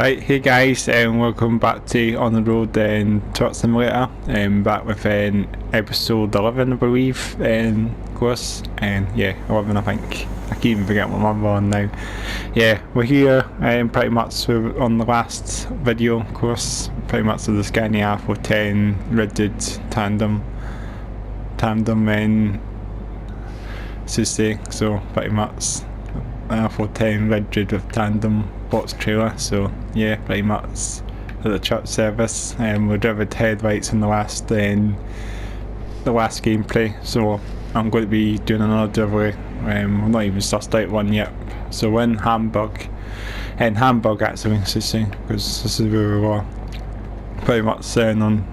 Right, hey guys, welcome back to On the Road Truck Simulator. Back with episode 11, I believe, of course. Yeah, 11, I think. I can't even forget what number on now. Yeah, we're here, pretty much on the last video, of course. Pretty much with the Scania 410 rigid tandem Soedesco, so pretty much 410 rigid with tandem box trailer. So yeah, pretty much for the truck service. We delivered headlights in the last gameplay, so I'm going to be doing another delivery. I'm not even sussed out one yet. So we're in Hamburg actually, because this is where we were pretty much on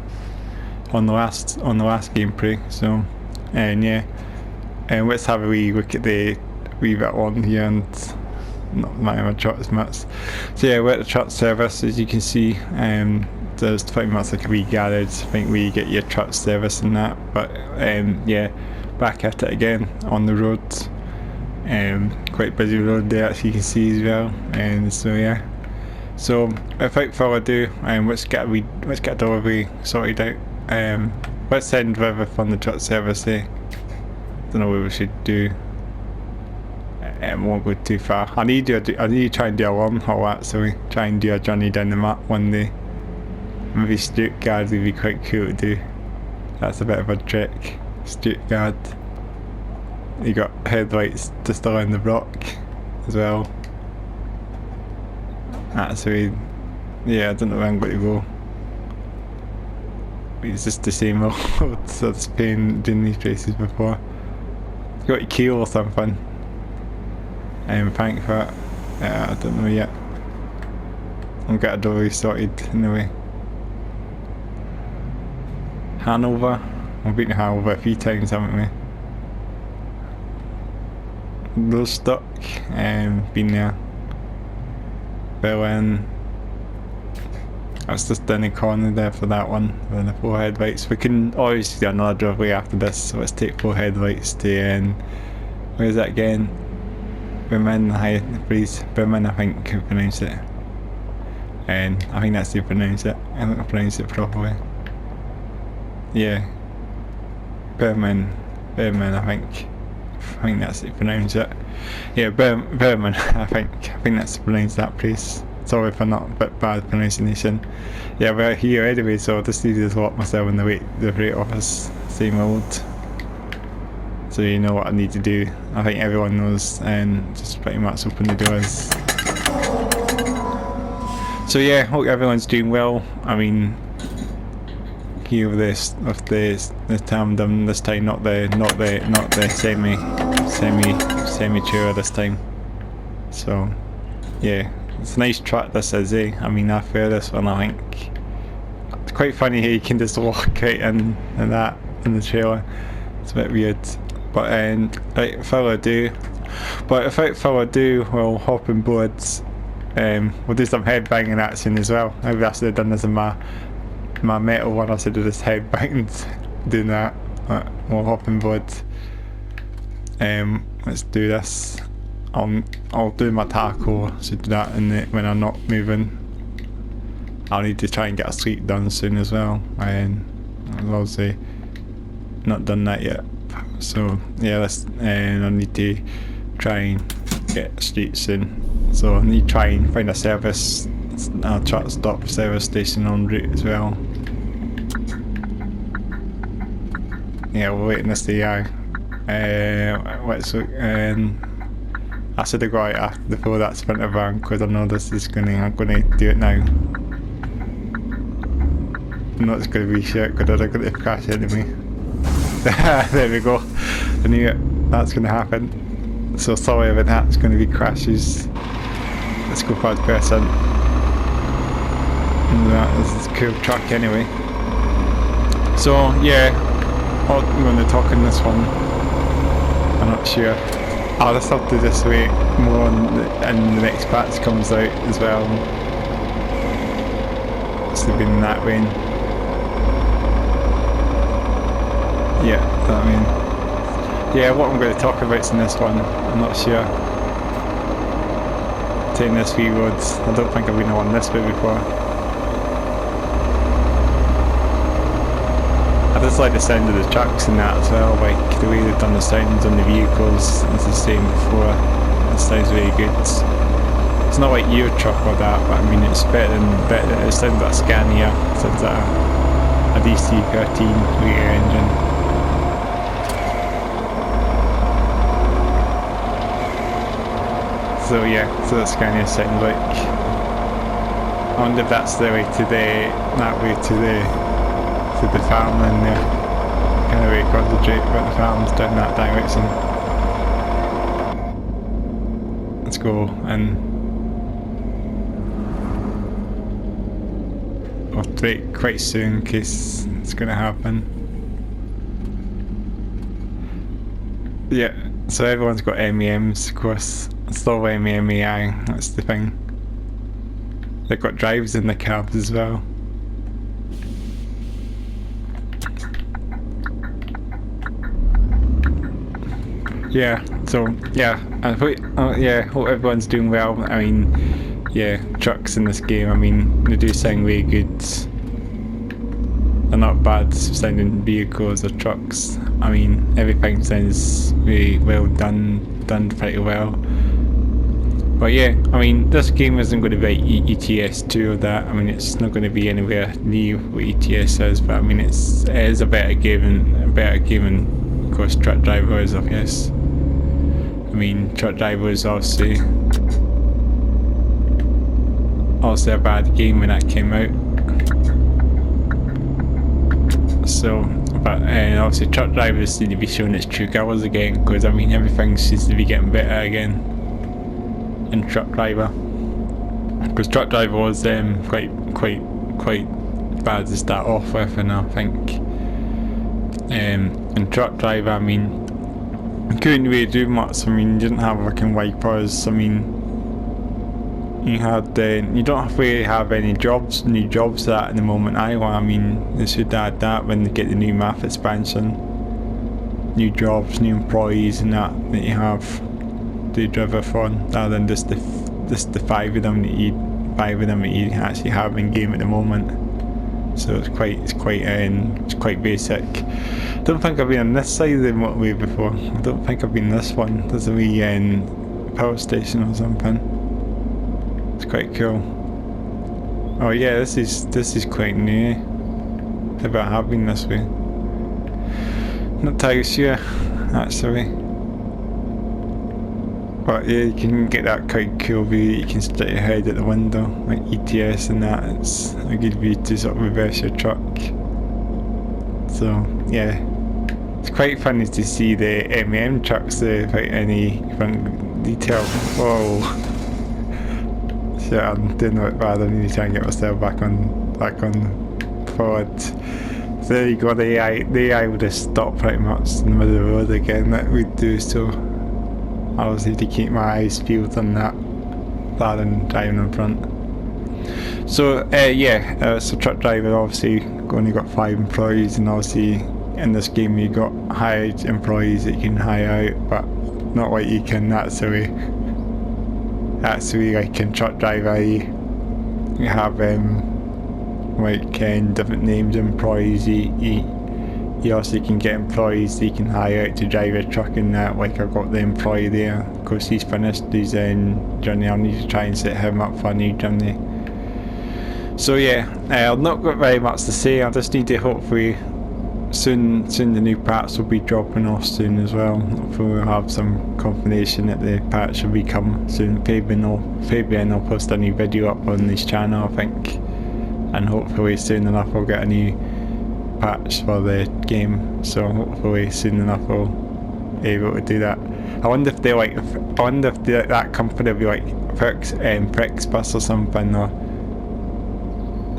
the last gameplay. So yeah, let's have a wee look at the wee bit on here and not my truck as much. So yeah, we're at the truck service, as you can see. There's pretty much like a wee garage, I think, where you get your truck service and that. But yeah, back at it again on the road. Quite busy road there, as you can see as well. And so yeah, so without further ado, let's get a delivery sorted out. Let's send driver from the truck service. Don't know what we should do. Won't go too far. I need to try and do a long haul actually. Try and do a journey down the map one day. Maybe Stuttgart would be quite cool to do. That's a bit of a trick. Stuttgart. You got headlights just around the block as well. Actually, yeah, I don't know where I'm going to go. It's just the same road. So I've been doing these places before. Got a key or something. Thank for that. I don't know yet. I'll get a delivery sorted anyway. Hanover. We've been to Hanover a few times, haven't we? Rostock. Been there. Berlin. I was just down the corner there for that one, with the 4 headlights. We can always do another delivery after this, so let's take 4 headlights to, where's that again? Bremen, Bremen, I think you pronounce it. And I think that's how you pronounce it. I think I pronounce it properly. Yeah. Bremen, I think that's how you pronounce it. Yeah, Bremen, I think that's how you pronounce that place. Sorry if I'm not a bit bad pronunciation. Yeah, we're here anyway, so I just need to lock myself in the freight office. Same old. So you know what I need to do. I think everyone knows, and just pretty much open the doors. So yeah, hope everyone's doing well. I mean, here with the tandem this time, not the semi trailer this time. So yeah, it's a nice truck this is, eh? I mean, I feel this one, I think. It's quite funny how you can just walk out in the trailer. It's a bit weird. But without further ado, we'll hop on board. We'll do some head banging action as well. Maybe I should have done this in my metal one. I should have just head banged doing that. But we'll hop on board. Let's do this. I'll do my tackle. I should do that when I'm not moving. I'll need to try and get a sleep done soon as well. I've obviously not done that yet. So yeah, I need to try and get sleep soon. So I need to try and find a truck stop service station en route as well. Yeah, we're waiting to see how. Let's look. I should have got it before that sprinter van, because I know this is I'm gonna do it now. I know it's gonna be shit, because I'm gonna crash into me. There we go. I knew it. That's going to happen. So sorry about that. It's going to be crashes. Let's go first person. This is a cool truck anyway. So yeah, I'm going to talk in this one. I'm not sure. I'll just have to just wait more and the next patch comes out as well. It's been that way. Yeah, I mean, yeah, what I'm going to talk about in this one, I'm not sure. taking this wee road. I don't think I've been on this way before. I just like the sound of the trucks and that as well, like the way they've done the sounds on the vehicles. It's the same before. It sounds really good. It's not like your truck or that, but I mean it's better. It sounds like a scania. It sounds like a DC-13 litre engine. So yeah, so that's kind of sounds like. I wonder if that's the way that way to the farm in there. Kind of way to concentrate about the farms down that direction. Let's go and I'll brake quite soon in case it's going to happen. Yeah, so everyone's got MEMs, of course. It's all MEMAI, that's the thing. They've got drives in the cabs as well. Yeah, so yeah, I hope everyone's doing well. I mean, yeah, trucks in this game, I mean, they do sound really good. They're not bad sounding vehicles or trucks. I mean, everything sounds really well done pretty well. But yeah, I mean, this game isn't going to be ETS2 or that. I mean, it's not going to be anywhere near what ETS is, but I mean, it is a better game than, of course, Truck Driver is, I guess. I mean, Truck Driver is obviously a bad game when that came out. So, but obviously Truck Drivers seem to be showing its true colours again, because I mean everything seems to be getting better again in Truck Driver. Because Truck Driver was quite bad to start off with, and I think in Truck Driver, I mean, you couldn't really do much. I mean, you didn't have fucking wipers. I mean, you don't really have any new jobs for that in the moment either. I mean, they should add that when they get the new map expansion. New jobs, new employees and that you have to driver for, rather than just the five of them that you actually have in game at the moment. So it's quite basic. I don't think I've been on this side of the motorway before. I don't think I've been this one. There's a wee power station or something. It's quite cool. Oh yeah, this is quite new. Maybe I have been this way. Not entirely sure, actually. But yeah, you can get that quite cool view. You can stick your head at the window, like ETS and that. It's a good view to sort of reverse your truck. So yeah, it's quite funny to see the MEM trucks there without any front detail. Whoa. Shit, I'm doing a bit bad. I need to try and get myself back on forward. So there you go, the AI would just stop pretty much in the middle of the road again, that would do, so I always need to keep my eyes peeled on that rather than driving in front. So so Truck Driver obviously only got 5 employees, and obviously in this game you got hired employees that you can hire out, but not like you can actually like in Truck Driver you have different named employees. You also can get employees that you can hire out to drive a truck in that. Like I've got the employee there, of course he's finished his journey. I'll need to try and set him up for a new journey. So yeah, I've not got very much to say. I just need to hopefully soon the new parts will be dropping off soon as well. Hopefully we'll have some confirmation that the parts will be coming soon. Fabian will post a new video up on his channel, I think, and hopefully soon enough we'll get a new patch for the game. So hopefully soon enough we'll be able to do that. I wonder if that company will be like Flixbus or something, or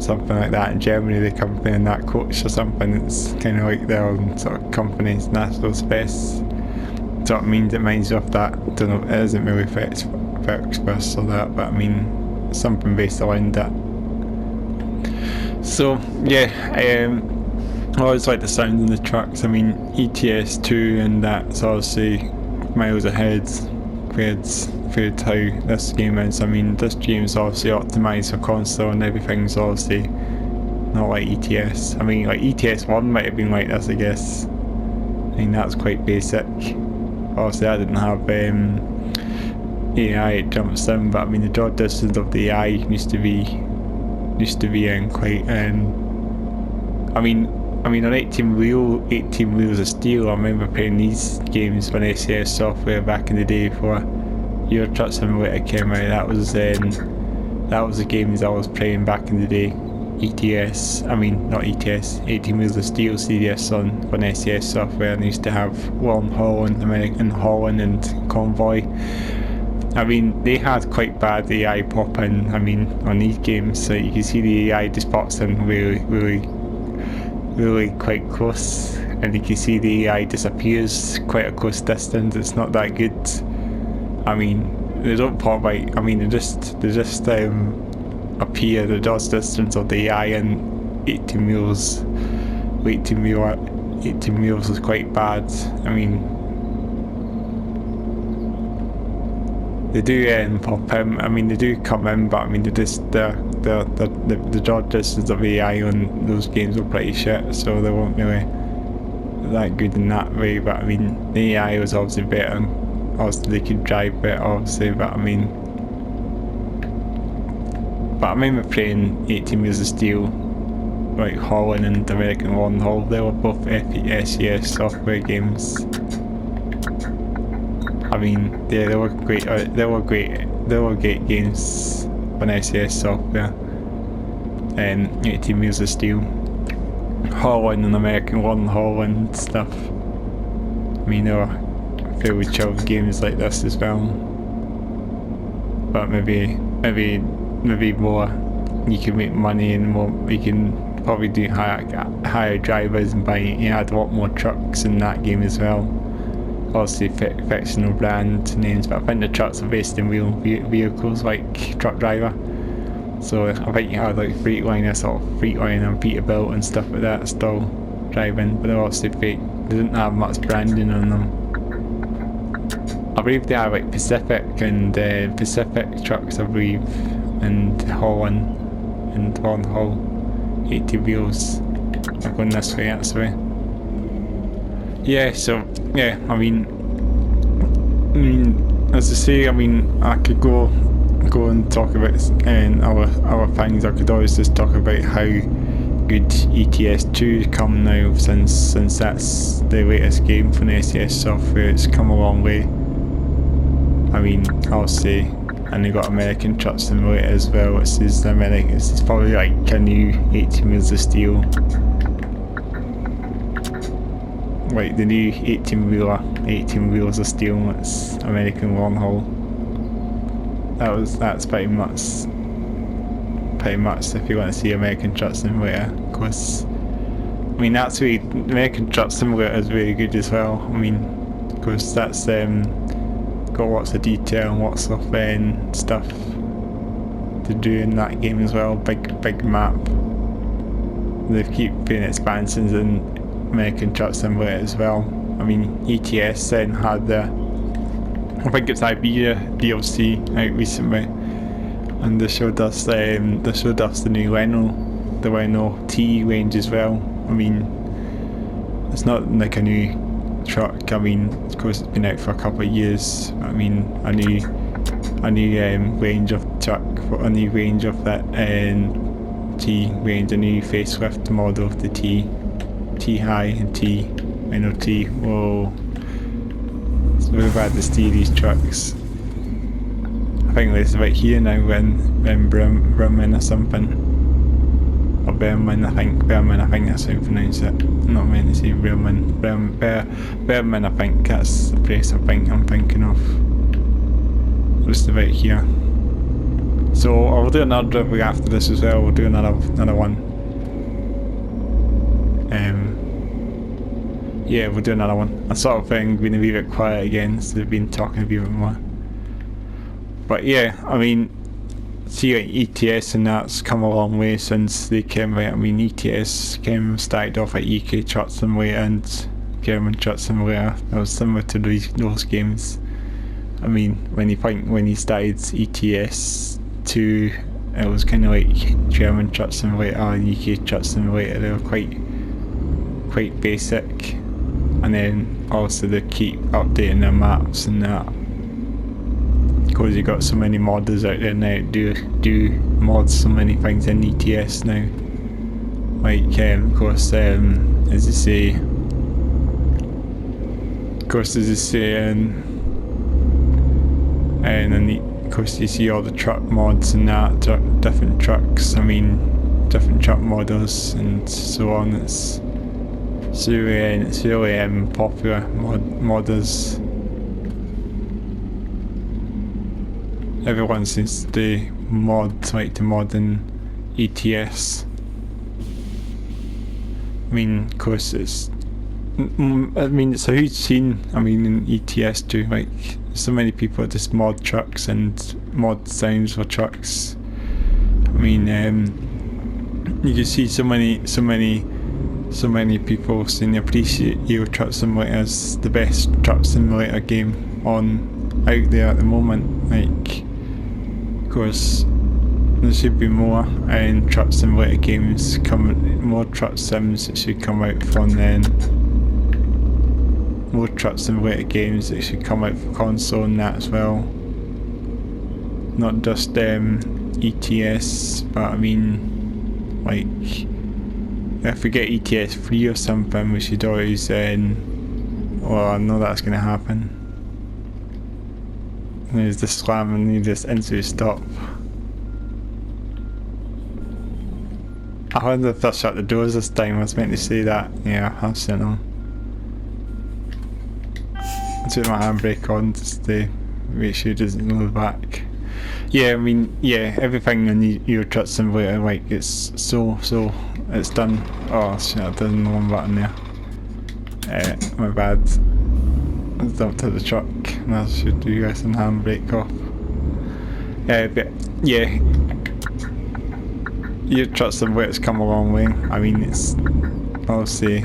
something like that in Germany, the company in that coach or something. It's kind of like their own sort of company's national space. Sort of means it reminds you of that. I don't know, it isn't really Flixbus or that, but I mean something based around that. So yeah, I always like the sound in the trucks. I mean ETS2 and that's obviously miles ahead compared to how this game is. I mean, this game's obviously optimised for console and everything's obviously not like ETS. I mean, like ETS1 might have been like this, I guess. I mean, that's quite basic. Obviously, I didn't have AI it jumps in, but I mean, the draw distance of the AI used to be quite. I mean, on 18 wheels of steel, I remember playing these games on SCS Software back in the day before Euro Truck Simulator came out. That was the games I was playing back in the day. ETS, I mean not ETS, 18 wheels of steel CDS on SCS Software, and they used to have Wormhole and American Holland and Convoy. I mean, they had quite bad AI pop in, I mean, on these games, so you can see the AI just pops in really quite close, and you can see the AI disappears quite a close distance. It's not that good. I mean, they don't pop right, I mean, they just appear the dodge distance of the AI and 18 wheels is quite bad. I mean, they do pop in, I mean they do come in, but I mean the dodge distance of AI on those games were pretty shit, so they weren't really that good in that way. But I mean, the AI was obviously better, and obviously they could drive better, obviously, but I remember playing 18 Wheels of Steel, like Holland and American Wormhole. They were both SCS Software games. I mean, yeah, they were great. They were great games on SCS Software. 18 Wheels of Steel, Holland and American Wormhole and stuff. I mean, they were fairly chilled games like this as well. But maybe more, you can make money and more, you can probably do higher drivers and you add a lot more trucks in that game as well. Obviously fictional brand names, but I think the trucks are based in real vehicles like Truck Driver. So I think you had like Freightliner, sort of Freightliner and Peterbilt and stuff like that still driving, but they're obviously fake. They didn't have much branding on them. I believe they have like Pacific and Pacific trucks, I believe, and Holland and Wormhole 80 wheels. I'm going this way actually. Yeah, so yeah, I mean as I say, I mean I could go and talk about our things. I could always just talk about how good ETS2 come now, since that's the latest game from SCS Software. It's come a long way. I mean, I'll say, and they got American Truck Simulator as well, which is American. It's probably like a new 18 Wheels of Steel. Like the new 18 Wheels of Steel. It's American Wormhole. That's pretty much if you want to see American Truck Simulator, because I mean that's really, American Truck Simulator is really good as well. I mean, because that's got lots of detail and lots of stuff to do in that game as well. Big map. They keep putting expansions in American Truck Simulator as well. I mean, ETS then had I think it's Iberia DLC out recently, and they showed us the new Renault T range as well. I mean, it's not like a new truck. I mean, of course it's been out for a couple of years. I mean, a new range of truck, a new range of that T range, a new facelift model of the T High and Renault T. Whoa. It's really bad to steer these trucks. I think it's right here now when Bremen or something. Or Bremen, I think that's how you pronounce it. I'm not meant to say Bremen. Bremen, I think that's the place I'm thinking of. Just about here. So I'll do another driver after this as well. We'll do another one. Yeah, we'll do another one. I sort of think been a wee bit quiet again, so they've been talking a wee bit more. But yeah, I mean, see, like ETS and that's come a long way since they came out. I mean, ETS started off at UK Truck Simulator and German Truck Simulator. It was similar to those games. I mean, when he started ETS2, it was kind of like German Truck Simulator and UK Truck Simulator. They were quite basic, and then also they keep updating their maps and that, because you got so many modders out there now do mod so many things in ETS now. Like of course, as you say, and then of course you see all the truck mods and that, different trucks. I mean, different truck models and so on. It's really popular. Modders. Everyone seems to like to mod in ETS. I mean, of course it's a huge scene. I mean, in ETS2, like, so many people just mod trucks and mod sounds for trucks. I mean, you can see so many people saying they appreciate Euro Truck Simulator as the best truck simulator game out there at the moment. Like, of course, there should be more truck simulator games coming, more truck sims that should come out from then. More truck simulator games that should come out for console and that as well. Not just ETS, but I mean, like, if we get ETS3 or something, we should always well, I know that's going to happen. There's the slam and you just into stop. I wonder if they'll shut the doors this time. I was meant to say that. Yeah, I've seen them. I took my handbrake on just to make sure it doesn't move back. Yeah, I mean, yeah, everything in Euro Truck Simulator, like, it's so it's done. Oh shit, I did the one button there. My bad. I dumped to the truck and I should do guys some handbrake off. But yeah, Euro Truck Simulator's come a long way. I mean, it's obviously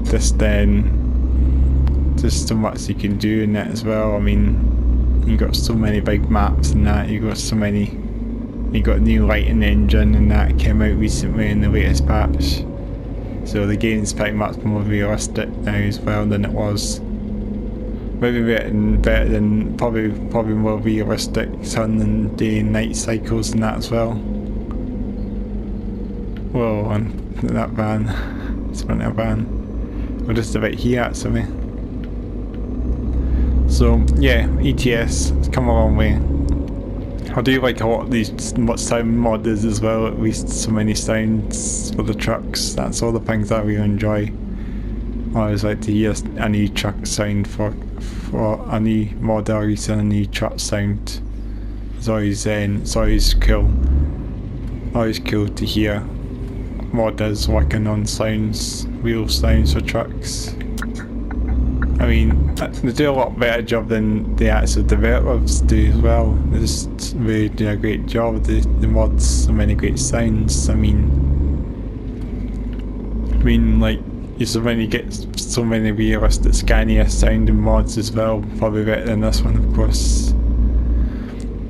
just so much you can do in it as well. I mean, you got so many big maps and that, you got a new lighting engine and that came out recently in the latest patch. So the game's pretty much more realistic now as well than it was. Maybe better than probably more realistic sun and day and night cycles and that as well. Whoa, and that van. It's a van. We're just about here actually. So yeah, ETS has come a long way. I do like a lot of these sound modders as well, at least so many sounds for the trucks. That's all the things that I really enjoy. I always like to hear a new truck sound for a new model using a new truck sound. It's always cool. Always cool to hear modders working on sounds, real sounds for trucks. I mean, they do a lot better job than the actual developers do as well. They just really do a great job. The mods, so many great sounds. I mean, like, you get so many realistic scania sounding mods as well. Probably better than this one, of course.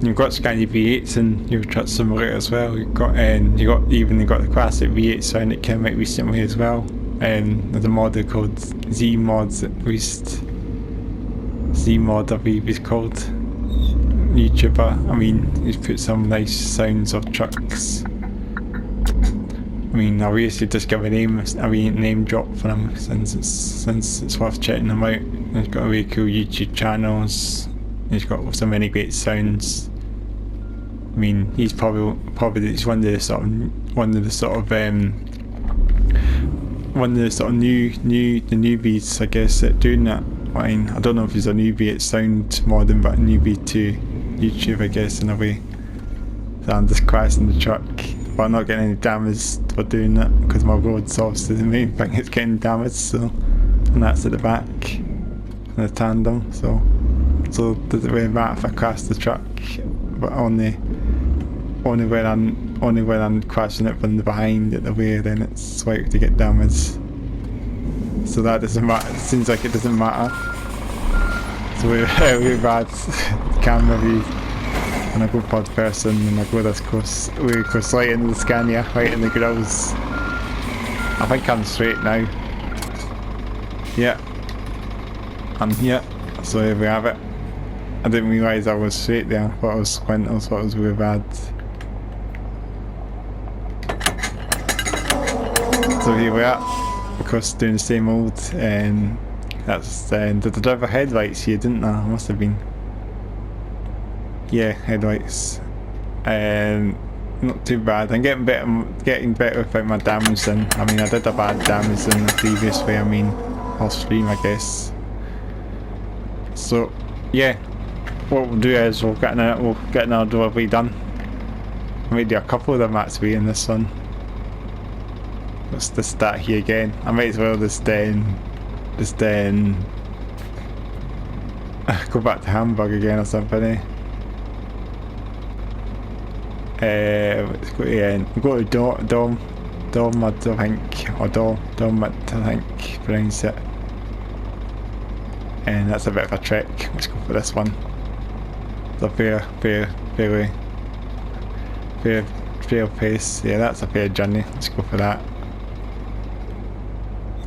You've got Scania V8s in Euro Truck Simulator as well. You've got the classic V8 sound that came out recently as well. There's a modder called Zeemod, at least. Zeemod, I believe he's called. YouTuber. I mean, he's put some nice sounds of trucks. I mean, I'll basically just give a name drop for him since it's worth checking him out. He's got a really cool YouTube channels. He's got so many great sounds. I mean, he's probably one of the sort of newbies, I guess, at doing that. I mean, I don't know if he's a newbie at sound modding, but a newbie to YouTube, I guess, in a way. So I'm just crashing the truck, but I'm not getting any damage for doing that because my road's obviously the main thing that's getting damaged. So, and that's at the back, and the tandem. So it doesn't really matter if I crash the truck, but only when I'm crashing it from the behind at the rear, then it's likely to get damaged. So that doesn't matter. It seems like it doesn't matter. So we're bad camera view. And I go pod person and I go this close. We go right into the scania, right in the grills. I think I'm straight now. Yeah. I'm here. So here we have it. I didn't realise I was straight there. I thought I was squint, I thought it was really bad. So here we are. Of course doing the same old, and that's did the driver headlights here, didn't I? Must have been. Yeah, headlights. Not too bad. I'm getting better without my damage in. I mean, I did a bad damage in the previous way. I mean, off stream, I guess. So, yeah. What we'll do is we'll get another delivery done. I might do a couple of them actually in this one. Let's just start here again. I might as well just go back to Hamburg again or something. Let's go to Dortmund, I think, or Dortmund, I think, pronounce it. And that's a bit of a trek. Let's go for this one. It's a fair pace. Yeah, that's a fair journey. Let's go for that.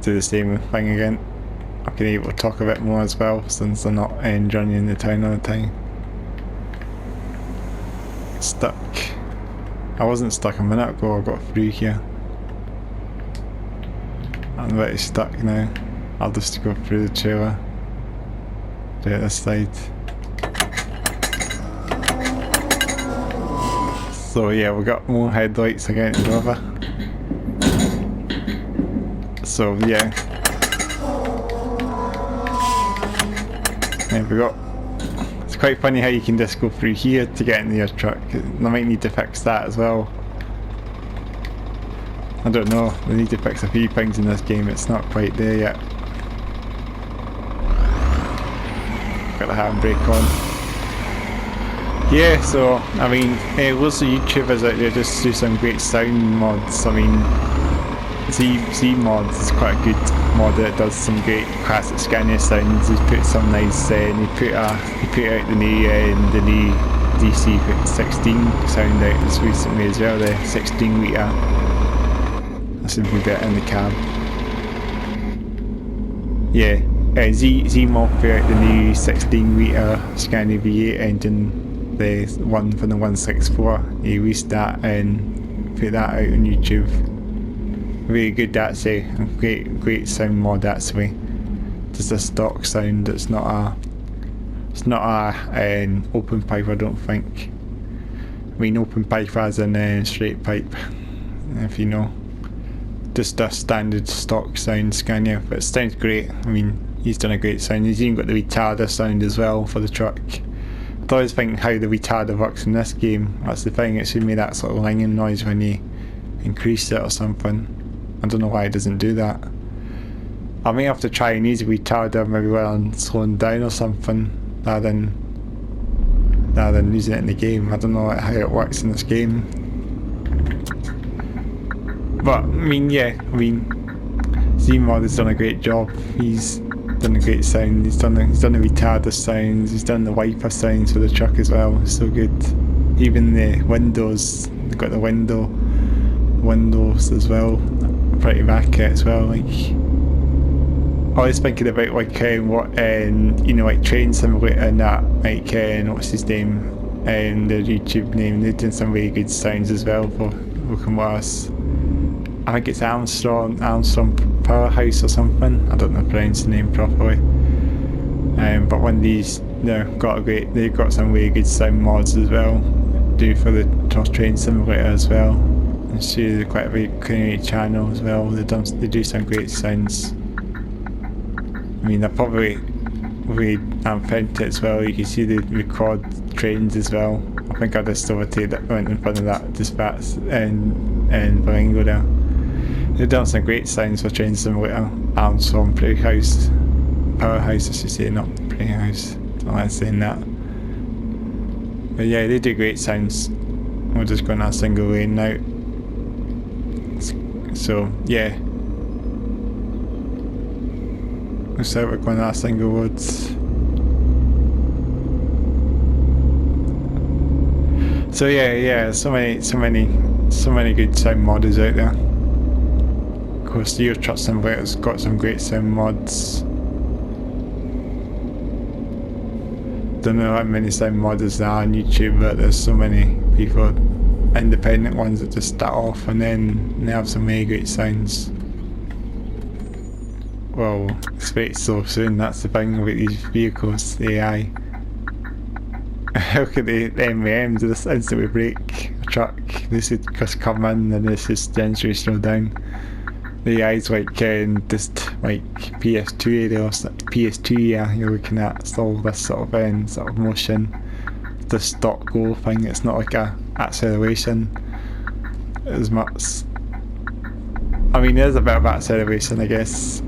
Do the same thing again. I can able to talk a bit more as well since I'm not journeying the town all the time. Stuck. I wasn't stuck a minute ago, I got through here. I'm a bit stuck now. I'll just go through the trailer. Do it this side. So yeah, we got more headlights again to deliver. So yeah. There we go. It's quite funny how you can just go through here to get into your truck. I might need to fix that as well. I don't know, they need to fix a few things in this game, it's not quite there yet. Got the handbrake on. Yeah, so, I mean, loads of YouTubers out there just do some great sound mods. I mean, Zeemod is quite a good mod that does some great classic Scania sounds. He's put some nice, he put out the new DC16 sound out just recently as well, the 16 litre. That should be better in the cab. Yeah, Zeemod put out the new 16 litre Scania V8 engine, the one from the 164. He released that and put that out on YouTube. Really good, that's a great sound mod actually. Just a stock sound. It's not a open pipe, I don't think. I mean open pipe as in straight pipe, if you know. Just a standard stock sound Scania, but it sounds great. I mean, he's done a great sound. He's even got the retarder sound as well for the truck. I always think how the retarder works in this game. That's the thing. It should make that sort of ringing noise when you increase it or something. I don't know why it doesn't do that. I may have to try and use a retarder maybe while I'm slowing down or something, rather than using it in the game. I don't know how it works in this game. But I mean, yeah, Zeemod has done a great job. He's done a great sound. He's done the retarder sounds. He's done the wiper sounds for the truck as well. It's so good. Even the windows. They've got the windows as well. Pretty accurate as well. Like, I was thinking about like what you know, like Train Simulator and that. Like what's his name? And the YouTube name. They're doing some really good sounds as well for Looking Worse. I think it's Armstrong Powerhouse or something. I don't know if I pronounced the name properly. But one of these, they've got some really good sound mods as well. Do for the Train Simulator as well. And see, they're quite a big community channel as well. They do some great sounds. I mean, they're probably really authentic as well. You can see they record trains as well. I think I just went in front of that dispatch and Baringo there. They've done some great sounds for Train Simulator. Armstrong Powerhouse, I should say, not Powerhouse. Don't like saying that. But yeah, they do great sounds. We're just going that single lane now. So yeah. Looks like we're going that single roads. So yeah, so many good sound modders out there. Of course, the Euro Truck Simulator's got some great sound mods. Don't know how many sound modders there are on YouTube, but there's so many people, independent ones that just start off and then they have some really great sounds. Well, it's very so soon, that's the thing with these vehicles, the AI. How could the MVM just instantly brake a truck? This would just come in and this is gently slow down. The AI's like just like PS2 era or PS2 era you're looking at. It's all this sort of motion. The stop go thing, it's not like a acceleration as much. I mean there's a bit of acceleration I guess,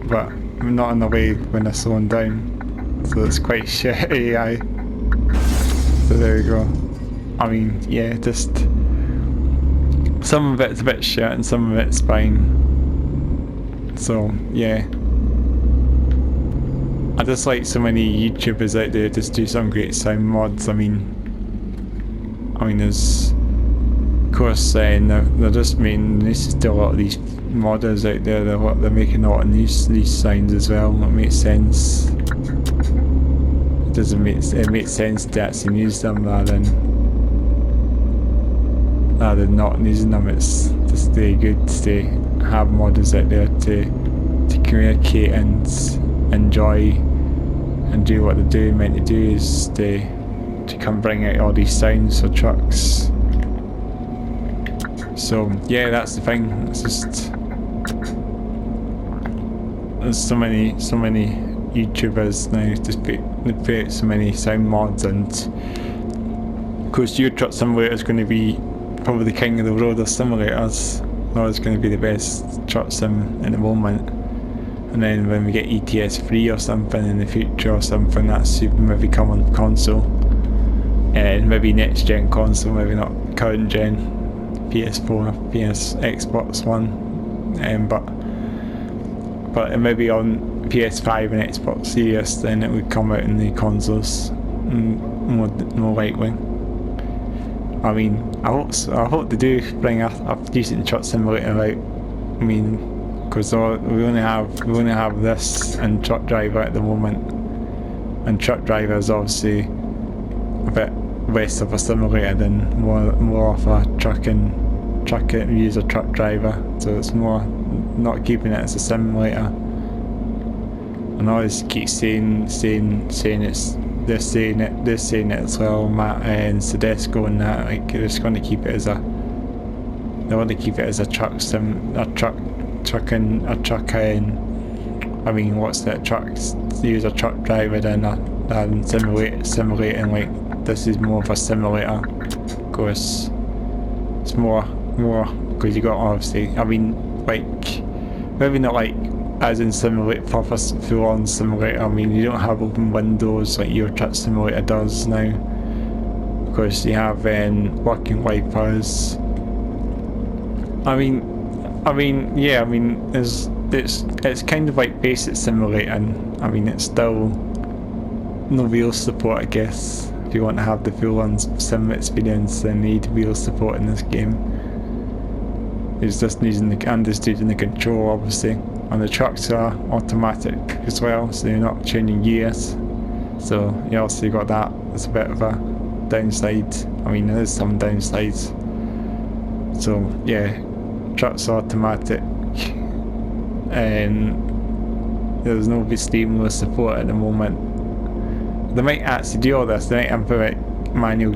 but not in the way when they're slowing down. So it's quite shit AI. So there we go. I mean, yeah, just some of it's a bit shit and some of it's fine. So yeah, I just like so many YouTubers out there just do some great sound mods. I mean there's of course they're just making this is still a lot of these modders out there. They're making a lot of these sounds as well. That makes sense. It makes sense to actually use them rather than not using them. It's just very good to have modders out there to communicate and enjoy and do what they're meant to do is to come bring out all these sounds for trucks. So yeah, that's the thing. It's just there's so many YouTubers now just put out so many sound mods, and of course Euro Truck Simulator is going to be probably the king of the road of simulators. Or it's going to be the best truck sim at the moment. And then when we get ETS3 or something in the future or something, that's maybe come on console. And maybe next gen console, maybe not current gen, PS4, Xbox One. But it may be on PS5 and Xbox Series, then it would come out in the consoles more likely. I mean, I hope they do bring a decent truck simulator out. I mean, because we only have this and Truck Driver at the moment, and Truck Driver is obviously a bit less of a simulator than more of a truck user truck driver. So it's more not keeping it as a simulator. And I always keep saying it's. They're saying it as well, Matt and Soedesco and that, like they're just going to keep it as they want to keep it as a truck sim, a truck I mean, what's that, trucks, use a truck driver than simulating, like this is more of a simulator. Of course, it's more, because you got obviously, I mean, like, maybe not like, as in simulate proper full-on simulator. I mean, you don't have open windows like Euro Truck Simulator does now. Of course, you have working wipers. I mean, yeah. I mean, it's kind of like basic simulating. I mean, it's still no wheel support, I guess. If you want to have the full-on sim experience, then you need wheel support in this game. It's just using the control, obviously. And the trucks are automatic as well, so you're not changing gears. So you also got that as a bit of a downside. I mean, there is some downsides. So yeah, trucks are automatic, and there's no steam support at the moment. They might actually do all this. They might implement manual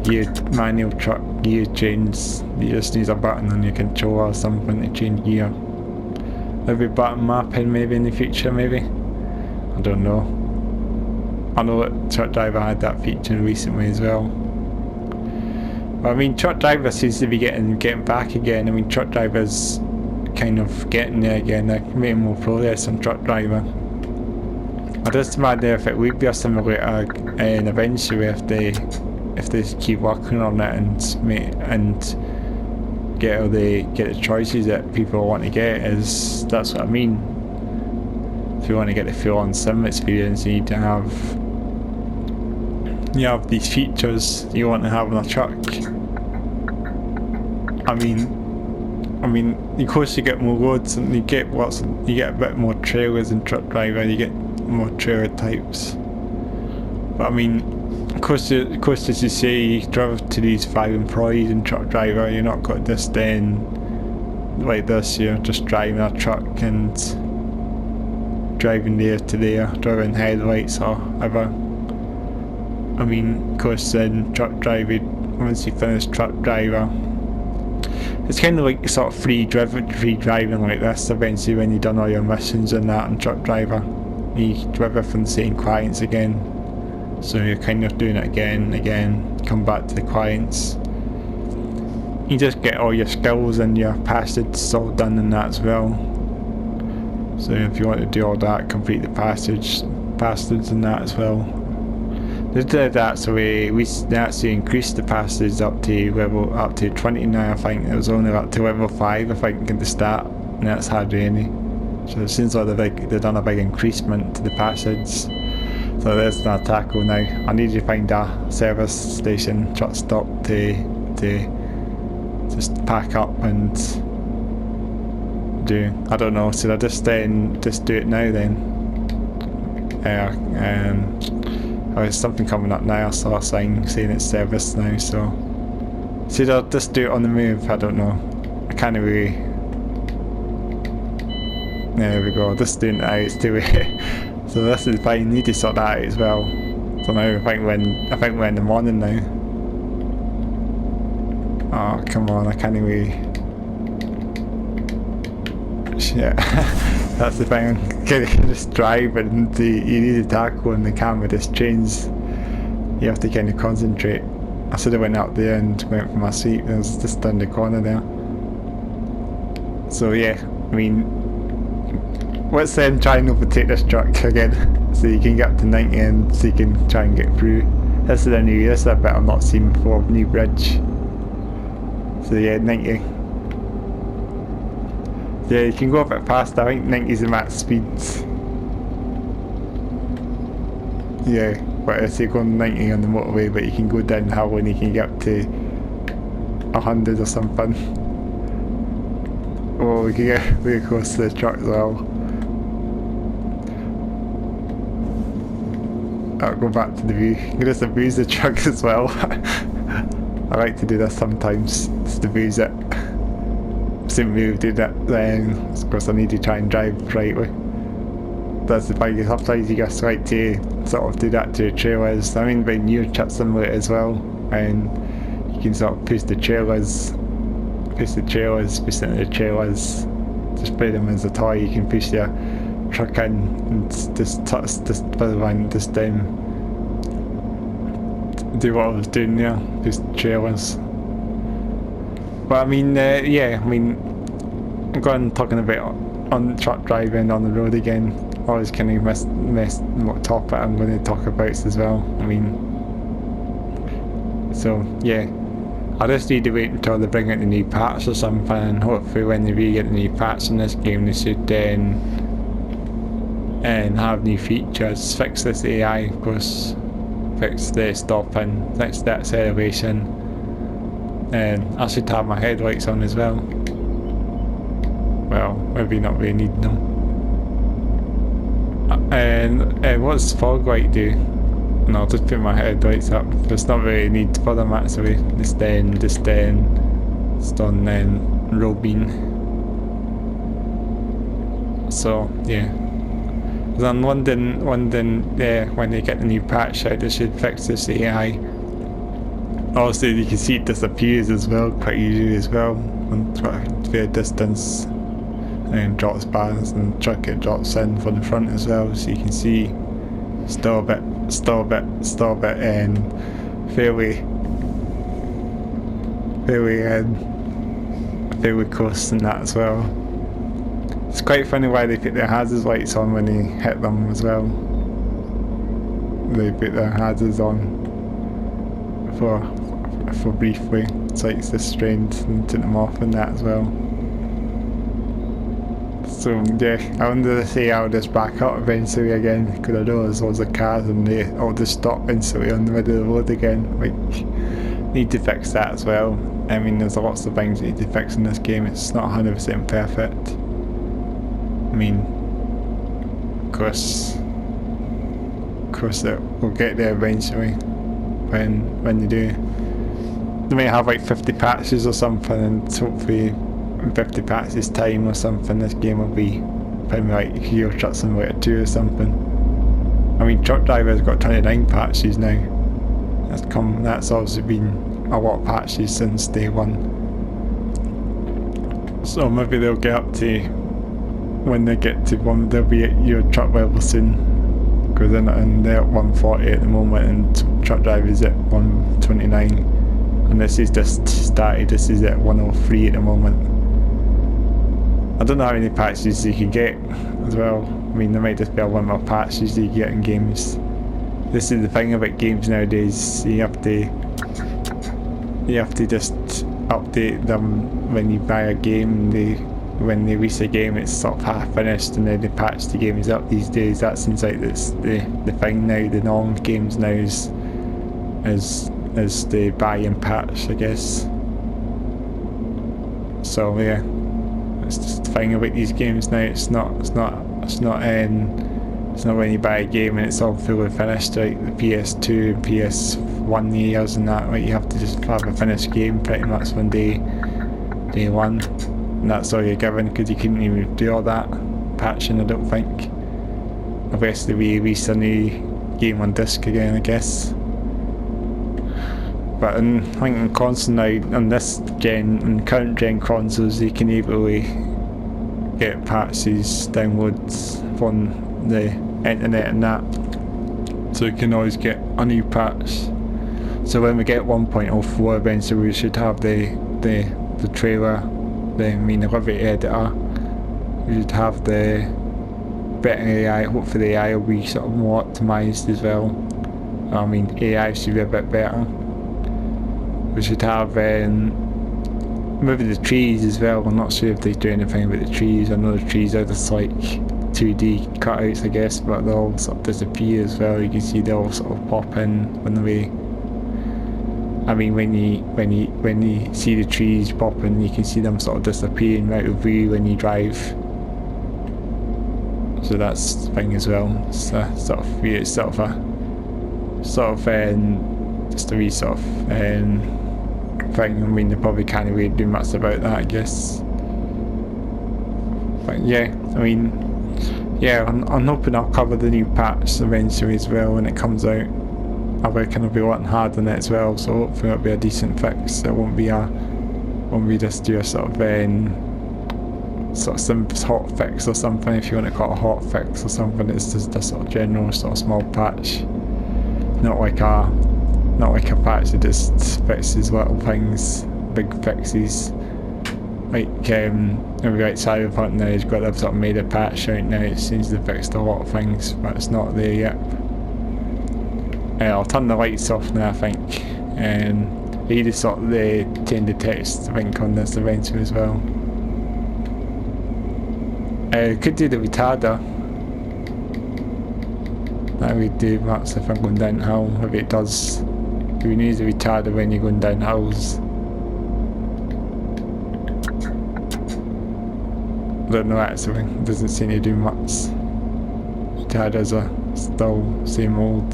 truck gear change. You just use a button on your controller or something to change gear. Maybe button mapping maybe in the future, maybe. I don't know. I know that Truck Driver had that feature recently as well. But I mean, Truck Driver seems to be getting back again. I mean, Truck Driver's kind of getting there again. They're making more progress on Truck Driver. I just imagine if it would be a simulator, and eventually if they keep working on it and get the choices that people want to get, that's what I mean. If you want to get the full-on sim experience, you need to have you have these features you want to have on a truck. I mean, of course you get more roads and you get a bit more trailers in Truck Driver. You get more trailer types. But I mean, of course, as you say, you drive to these 5 employees in Truck Driver. You're not got this then like this. You're just driving a truck and driving there to there, driving headlights or whatever. I mean, of course, in Truck Driver, once you finish Truck Driver, it's kind of like sort of free driving like this. Eventually, when you've done all your missions and that in Truck Driver, you drive from the same clients again. So you're kind of doing it again, come back to the clients. You just get all your skills and your passages all done in that as well. So if you want to do all that, complete the passages and that as well. They did that, so we actually increased the passages up to 20 now. I think it was only up to level 5, I think, at the start, and that's hardly any. So it seems like they've done a big increasement to the passage. So there's an tackle now. I need to find a service station, truck stop to just pack up and do. I don't know. Should I just do it now then? Oh, there's something coming up now. I saw a sign saying it's service now. So should I just do it on the move? I don't know. I can't really. There we go. Just doing it out. It's too late. So this is fine. Need to sort that out as well. So now I think we're in the morning now. Oh come on! I can't even. Shit. That's the thing. You just drive and you need to tackle and the camera just changes. You have to kind of concentrate. I should have went out there and went for my seat. It was just down the corner there. So yeah, I mean, let's then try and overtake this truck again, so you can get up to 90 and so you can try and get through. This is a bit I've not seen before, new bridge. So yeah, 90. Yeah, you can go a bit faster. I think 90 is the max speed. Yeah, but if you're going 90 on the motorway, but you can go downhill and you can get up to 100 or something. Oh, we can get very close to the truck as well. I'll go back to the view. You can just abuse the truck as well. I like to do this sometimes, just abuse it. Simply do that then, of course I need to try and drive rightly. That's the thing, sometimes you just like to sort of do that to the trailers. I mean, by new truck simulator as well, and you can sort of push the trailers, push into the trailers, just play them as a toy. You can push your truck in and just do what I was doing there, push the trailers. But I mean, yeah, I mean, I'm going talking about on truck driving on the road again. I always kind of miss what topic I'm going to talk about as well. I mean, so yeah, I just need to wait until they bring out the new patch or something, and hopefully when they really get the new patch in this game, they should then have new features, fix this AI, of course, fix the stopping, fix the acceleration. And I should have my headlights on as well. Well, maybe not really need them. And what's fog light do? No, I'll just put my headlights up. There's not really need for them actually. Just on roll beam. So yeah. Then London, when they get the new patch out, they should fix this AI. Also, you can see it disappears as well, quite easily as well, and fair distance, and drops bars, and truck it drops in from the front as well, so you can see still a bit, and fairly close in that as well. It's quite funny why they put their hazard lights on when you hit them as well. They put their hazards on for briefly, so it's just strange, and turn them off and that as well. So yeah, I wonder to say I'll just back up eventually again, because I know there's loads of cars and they all just stop instantly on the middle of the road again. Like, need to fix that as well. I mean, there's lots of things that need to fix in this game. It's not 100% perfect. I mean, of course it will get there eventually when they do. They might have like 50 patches or something, and hopefully in 50 patches time or something this game will be probably like Euro Truck Simulator 2 or something. I mean, Truck Driver's got 29 patches now. That's obviously been a lot of patches since day one. So maybe they'll get up to, when they get to one, they'll be at Euro Truck level soon. Because they're at 140 at the moment and Truck Driver's at 129. And this is just started, this is at 103 at the moment. I don't know how many patches you can get as well. I mean, there might just be a one more patches you get in games. This is the thing about games nowadays, you have to just update them when you buy a game. When they release a game, it's sort of half finished and then they patch the games up these days. That seems like that's the thing now. The norm games now is the buy and patch, I guess. So yeah, it's just the thing about these games now. It's not when you buy a game and it's all fully finished, like the PS2 and PS1 years and that. Like, you have to just have a finished game pretty much on day one. And that's all you're given, because you couldn't even do all that patching, I don't think. Unless they release a new game on disc again, I guess. But I think in console now, on this gen, on current gen consoles, you can easily get patches, downloads from the internet and that. So you can always get a new patch. So when we get 1.04 eventually, we should have the trailer, the delivery editor. We should have the better AI. Hopefully the AI will be sort of more optimised as well. I mean, AI should be a bit better. We should have maybe the trees as well. I'm not sure if they do anything about the trees. I know the trees are just like 2D cutouts, I guess, but they all sort of disappear as well. You can see they all sort of pop in when they. I mean, when you see the trees popping, you can see them sort of disappearing out of view when you drive. So that's the thing as well. It's a sort of weird, just a wee sort of thing. I mean, they probably can't really do much about that, I guess. But yeah, I mean, yeah, I'm hoping I'll cover the new patch eventually as well when it comes out. I reckon I'll be working hard on it as well, so hopefully it'll be a decent fix. It won't be just your sort of some hot fix or something, if you want to call it a hot fix or something. It's just a sort of general sort of small patch, not like a patch that just fixes little things, big fixes. Like maybe like Cyberpunk now has got a sort of made a patch right now. It seems to have fixed a lot of things, but it's not there yet. I'll turn the lights off now, I think, and they just sort of change the text, I think, on this eventually as well. Could do the retarder. That would do much if I'm going downhill. Maybe it does. You need the retarder when you're going down hills. I don't know, actually. It doesn't seem to do much. Retarders are still same old.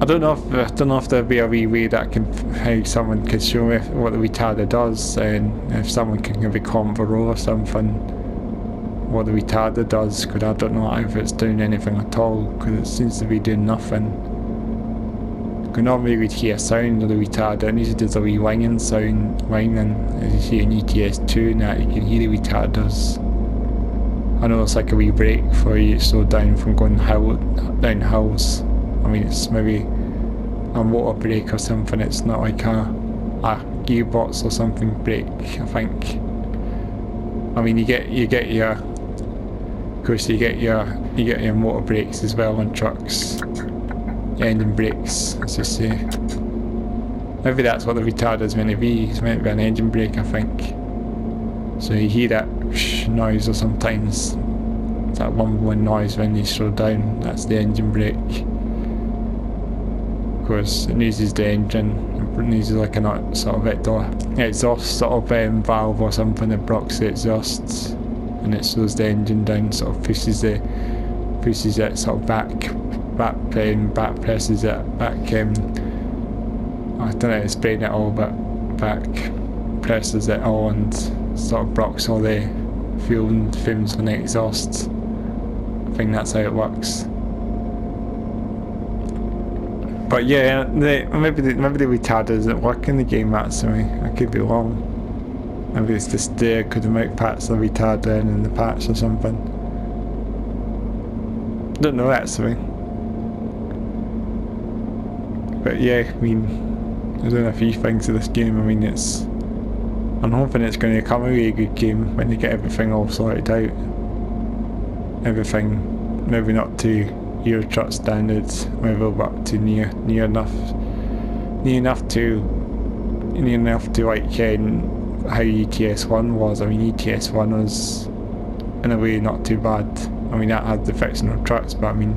I don't know if there'll be a wee way that how someone could show me what the retarder does, and if someone can maybe comment below or something what the retarder does, because I don't know if it's doing anything at all, because it seems to be doing nothing. You can normally we'd hear sound of the retarder, and usually there's a wee whinging sound, as you see in ETS2 and that, you can hear the retarders. I know it's like a wee brake for you to slow down from going down hills. I mean, it's maybe a motor brake or something. It's not like a gearbox or something brake, I think. I mean, you get your, of course, you get your motor brakes as well on trucks, your engine brakes, as you say. Maybe that's what the retarder's meant to be. It's meant to be an engine brake, I think. So you hear that noise, or sometimes that rumbling noise when you slow down. That's the engine brake. Of course, it uses the engine. It uses like a sort of exhaust sort of valve or something that blocks the exhausts, and it slows the engine down. Sort of pushes it sort of back presses it back. I don't know how to explain it all, but back presses it all and sort of blocks all the fumes from the exhaust. I think that's how it works. But yeah, maybe the retard doesn't work in the game actually. I could be wrong. Maybe it's just there because the mount patch the retard in the patch or something. Don't know actually. But yeah, I mean, there's only a few things to this game. I mean, I'm hoping it's going to come a really good game when they get everything all sorted out. Everything, maybe not to Euro Truck standards, maybe but to near enough to like how ETS1 was. I mean, ETS1 was in a way not too bad. I mean, that had the fictional trucks, but I mean,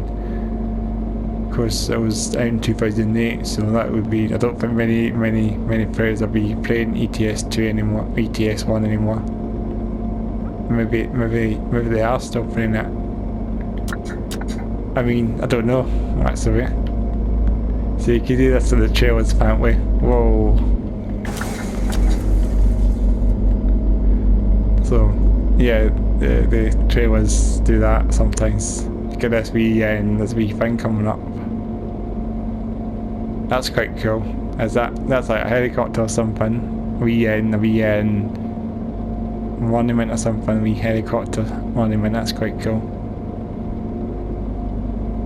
of course, it was out in 2008, so that would be. I don't think many players will be playing ETS2 anymore, ETS1 anymore. Maybe they are still playing it. I mean, I don't know, actually. So you can do this to the trailers, apparently. Whoa. So, yeah, the trailers do that sometimes. You get this wee thing coming up. That's quite cool. That's like a helicopter or something. A wee monument or something, wee helicopter monument. That's quite cool.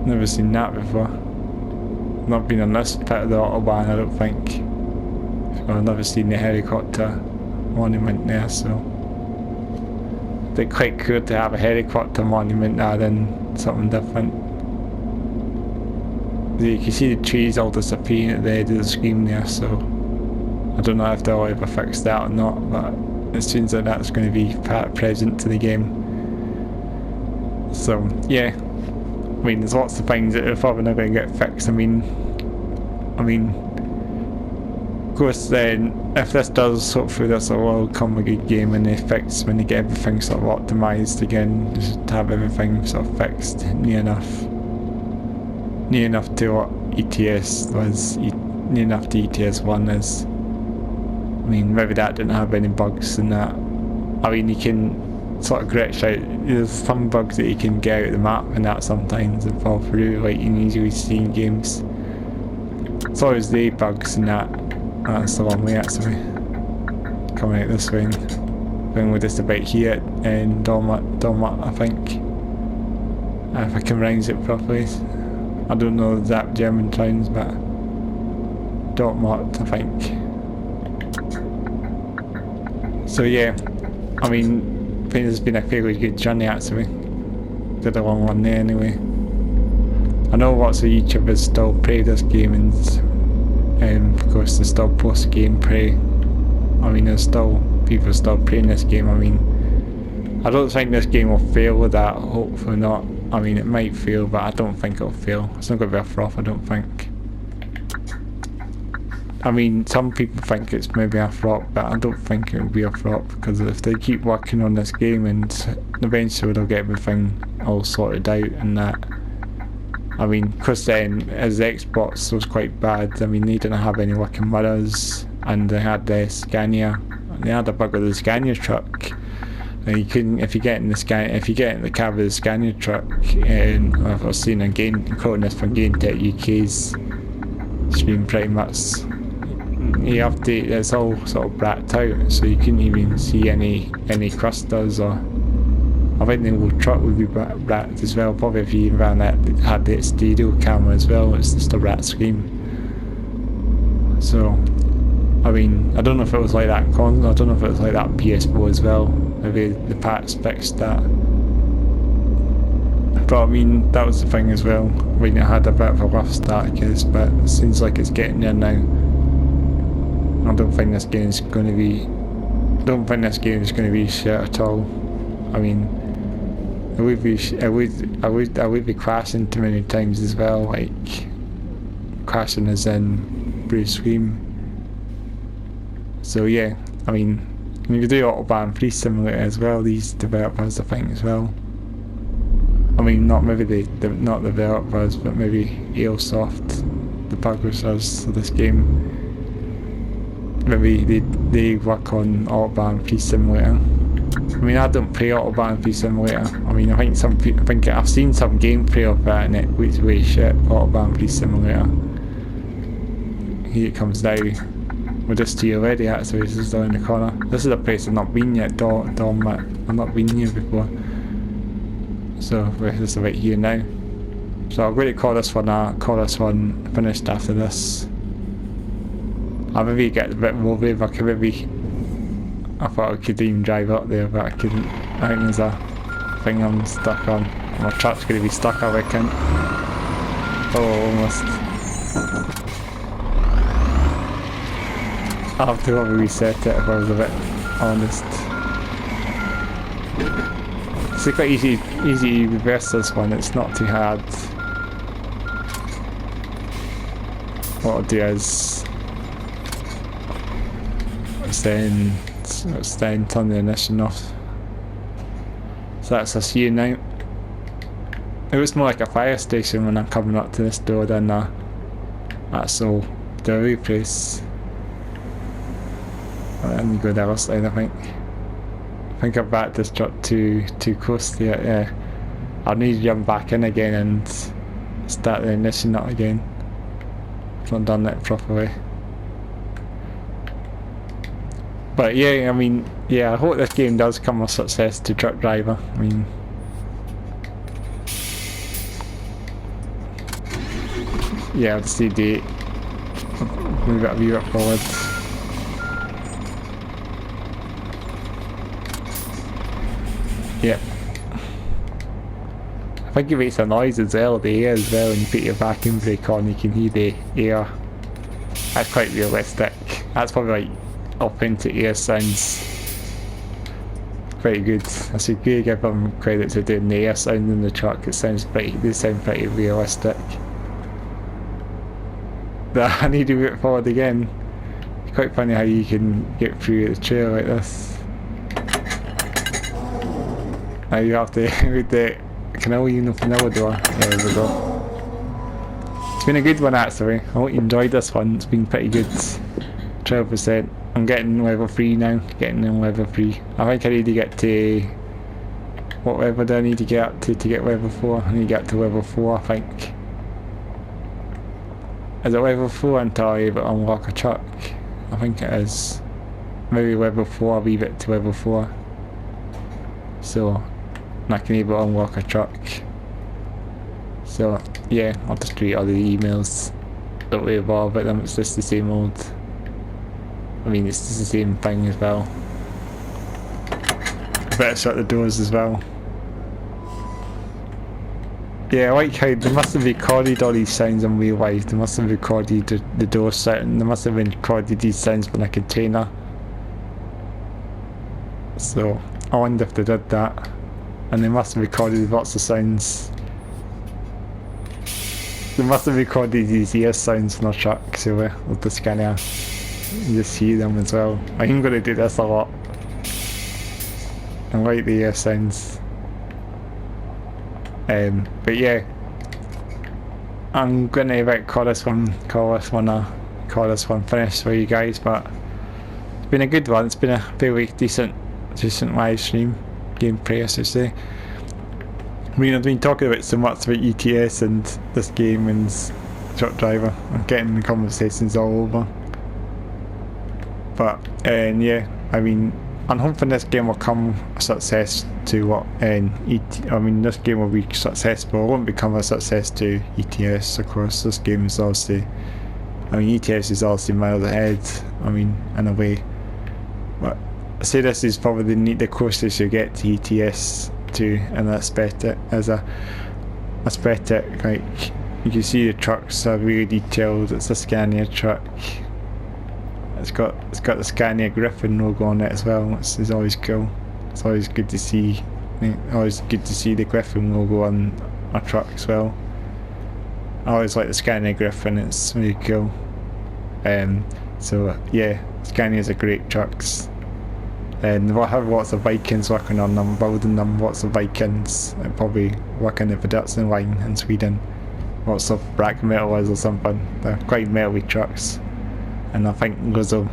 Never seen that before. Not been on this bit of the autobahn, I don't think. I've never seen the helicopter monument there, so it's quite cool to have a helicopter monument rather than something different. You can see the trees all disappearing at the end of the screen there, so I don't know if they'll ever fix that or not, but it seems like that's going to be present to the game. So yeah, I mean, there's lots of things that are probably not going to get fixed. I mean, of course, then if this does, hopefully this will come a good game and they fix when they get everything sort of optimised again, just to have everything sort of fixed near enough to what ETS was, near enough to ETS1 is. I mean, maybe that didn't have any bugs in that. I mean, you can sort of glitch out. There's some bugs that you can get out of the map and that sometimes and fall through, like you usually see in games. It's always the bugs and that. That's the long way actually. Coming out this way. Going with just about here in Dortmund, I think. If I can pronounce it properly. I don't know the exact German towns, but Dortmund, I think. So yeah, I mean, I think it's been a fairly good journey actually. Did a long one there anyway. I know lots of YouTubers still play this game and of course they still post gameplay. I mean, there's still people still playing this game. I mean, I don't think this game will fail with that, hopefully not. I mean, it might fail, but I don't think it'll fail. It's not going to be a flop, I don't think. I mean, some people think it's maybe a flop, but I don't think it'll be a flop, because if they keep working on this game and eventually they'll get everything all sorted out and that. I mean, because then, as the Xbox was quite bad, I mean, they didn't have any working mirrors, and they had the Scania. They had a bug with the Scania truck. And you couldn't, if you get in the cab of the Scania truck, and I've seen again, quoting this from Game Tech UK's stream pretty much, you have to, it's all sort of blacked out, so you couldn't even see any clusters, or I think the whole truck would be blacked as well, probably if you even had the stereo camera as well. It's just a black screen. So, I mean, I don't know if it was like that in console, I don't know if it was like that in PS4 as well. Maybe the patch fixed that. But I mean, that was the thing as well. I mean, it had a bit of a rough start, case, but it seems like it's getting there now. I don't think this game is going to be don't think this game is going to be shit at all. I mean, I would be crashing too many times as well, like crashing as in blue screen. So yeah, I mean, you can do Autobahn Free Simulator as well, these developers I think as well. I mean, not maybe not the developers, but maybe Airsoft, the publishers of this game. Maybe they work on Autobahn Free Simulator. I mean, I don't play Autobahn Free Simulator. I mean, I think I've seen some gameplay of that and it looks way shit. Autobahn Free Simulator. Here it comes now. We're just here already actually, this is down the corner. This is a place I've not been yet, Dortmund. I've not been here before. So we're just right here now. So I'm going to call this one finished after this. I'll maybe get a bit more brave, I could maybe... I thought I could even drive up there, but I couldn't. I think there's a thing I'm stuck on. My truck's going to be stuck, I reckon. Oh, almost. I'll have to probably reset it if I was a bit honest. It's quite easy to reverse this one, it's not too hard. What I'll do is then turn the ignition off. So that's us here now. It was more like a fire station when I'm coming up to this door than a actual delivery place. I need to go the other side, I think. I think I've backed this truck too close to it, yeah. I'll need to jump back in again and start the ignition up again. I've not done that properly. But yeah, I mean, yeah, I hope this game does come a success to Truck Driver. I mean, yeah, I'll just need to move it a wee bit forward. Yeah. I think it makes a noise as well, the air as well, when you put your vacuum brake on, you can hear the air. That's quite realistic. That's probably like authentic air sounds. Pretty good. I should give them credit to doing the air sound in the truck. They sound pretty realistic. But I need to move it forward again. It's quite funny how you can get through the trail like this. Now you have to with the vanilla door. There we go. It's been a good one actually. I hope you enjoyed this one. It's been pretty good. 12%. I'm getting level 3 now. Getting in level 3. I think I need to get to... What level do I need to get up to get level 4? I need to get to level 4 I think. Is it level 4 until I able to unlock a truck? I think it is. Maybe level 4, I'll leave it to level 4. So I can able to unlock a truck. So yeah, I'll just read all the emails. Don't worry about them, it's just the same old. I mean, it's just the same thing as well. Better shut the doors as well. Yeah, I like how they must have recorded all these sounds in real life. They must have recorded the door shutting. They must have recorded these sounds in a container. So I wonder if they did that. And they must have recorded lots of sounds. They must have recorded these ear sounds in our truck, so with the scania. You just hear them as well. I'm going to do this a lot. I like the ear sounds. But yeah, I'm going to call this one finished for you guys. But it's been a good one. It's been a very decent live stream gameplay, I should say. I mean, I've been talking about so much about ETS and this game and Truck Driver. I'm getting the conversations all over. But yeah, I mean, I'm hoping this game will come a success to what I mean, this game will be successful. It won't become a success to ETS, of course. This game is obviously, I mean, ETS is obviously miles ahead. I mean, in a way. But I say this is probably the closest you get to ETS to an aesthetic, as a aesthetic. Like, you can see the trucks are really detailed. It's a Scania truck. It's got the Scania Griffin logo on it as well, which is always cool. It's always good to see. Always good to see the Griffin logo on a truck as well. I always like the Scania Griffin. It's really cool. So yeah, Scanias are great trucks. And I have lots of Vikings working on them, building them. Lots of Vikings, probably working at the production line in Sweden. Lots of black metals or something. They're quite metally trucks, and I think loads of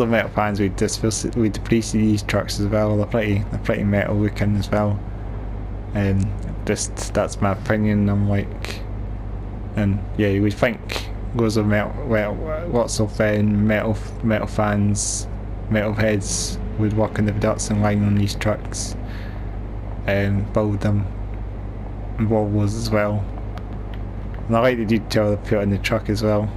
metal fans would appreciate these trucks as well. They're pretty metal looking as well. Just that's my opinion. I'm like, and yeah, you would think loads of lots of metal fans, metal heads would work in the production line on these trucks and build them, and Volvos as well. And I like the detail they put on the truck as well.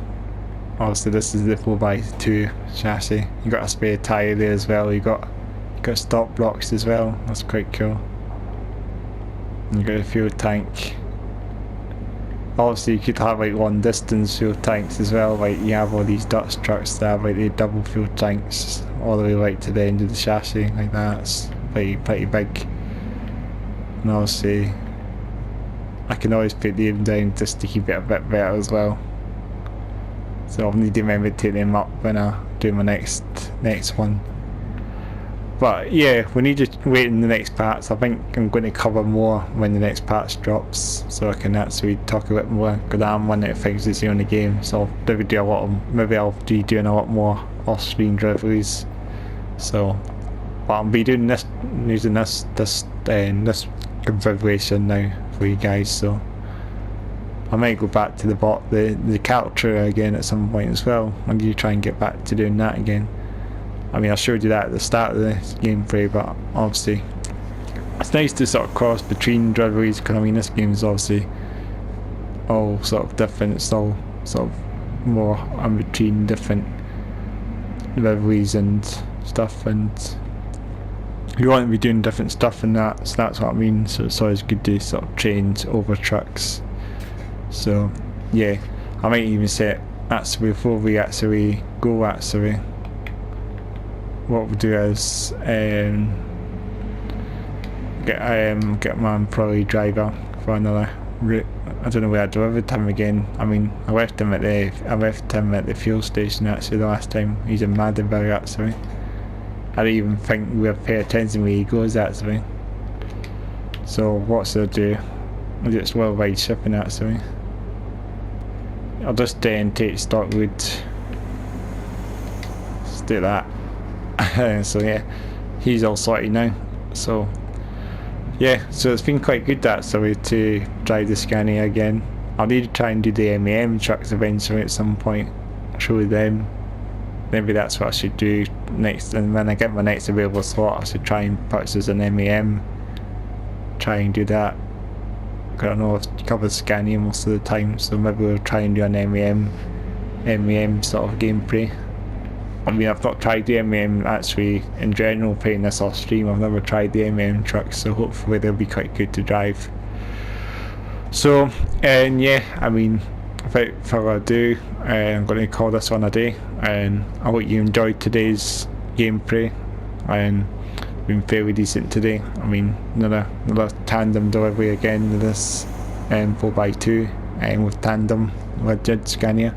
Obviously this is the 4x2 chassis. You got a spare tyre there as well. You got stop blocks as well. That's quite cool. And you got a fuel tank. Obviously you could have like long distance fuel tanks as well. Like you have all these Dutch trucks that have like the double fuel tanks all the way like to the end of the chassis like that. It's pretty big. And obviously I can always put them down just to keep it a bit better as well. So I'll need to remember to take them up when I do my next one. But yeah, we need to wait in the next parts. I think I'm going to cover more when the next patch drops, so I can actually talk a bit more, because I'm one of the things that's on the game. So I'll maybe do I'll be doing a lot more off-screen deliveries. So, but I'll be doing this, using this configuration now for you guys. So I might go back to the character again at some point as well. I'm going to try and get back to doing that again. I mean, I showed you that at the start of the gameplay, but obviously it's nice to sort of cross between deliveries, because I mean this game is obviously all sort of different. It's all sort of more in between different deliveries and stuff, and you want to be doing different stuff in that, so that's what I mean. So it's always good to sort of change over trucks. So yeah, I might even say actually before we actually go, what we'll do is get my employee driver for another route. I don't know where I delivered him again. I mean, I left him at the fuel station actually the last time. He's in Magdeburg actually. I don't even think we'll pay attention where he goes actually. So what I'll do, I'll just worldwide shipping actually. I'll just take stock wood. Let's do that. So yeah, he's all sorted now. So yeah, so it's been quite good actually to drive the Scania again. I'll need to try and do the MEM trucks eventually at some point, show them. Maybe that's what I should do next, and when I get my next available slot I should try and purchase an MEM, try and do that. I don't know, I've covered Scania most of the time, so maybe we'll try and do an MEM sort of gameplay. I mean, I've not tried the MEM actually in general playing this off stream. I've never tried the MEM trucks, so hopefully they'll be quite good to drive. So, and yeah, I mean, without further ado, I'm going to call this one a day, and I hope you enjoyed today's gameplay, and been fairly decent today. I mean, another tandem delivery again with this 4x2 and with tandem with Scania.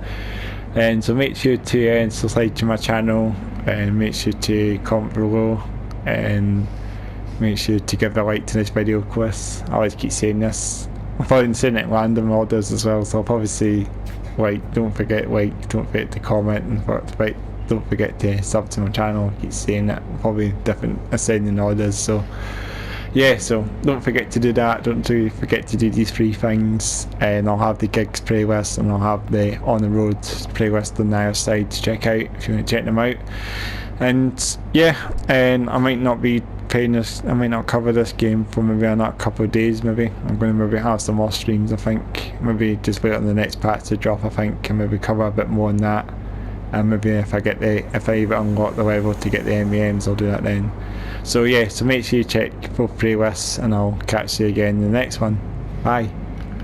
And so make sure to subscribe to my channel, and make sure to comment below, and make sure to give a like to this video, of course. I always keep saying this. I'm probably saying it in random orders as well, so I'll probably say don't forget to comment, and don't forget to sub to my channel. I keep saying it, probably different ascending orders. So yeah, so don't forget to do that. Don't forget to do these 3 things, and I'll have the gigs playlist, and I'll have the on the road playlist on the other side to check out if you want to check them out. And yeah, and I might not be playing this, I might not cover this game for maybe another couple of days. Maybe I'm going to maybe have some more streams. I think maybe just wait on the next patch to drop, I think, and maybe cover a bit more on that. And maybe if I even unlock the level to get the MEMs, I'll do that then. So yeah, so make sure you check both playlists, and I'll catch you again in the next one. Bye.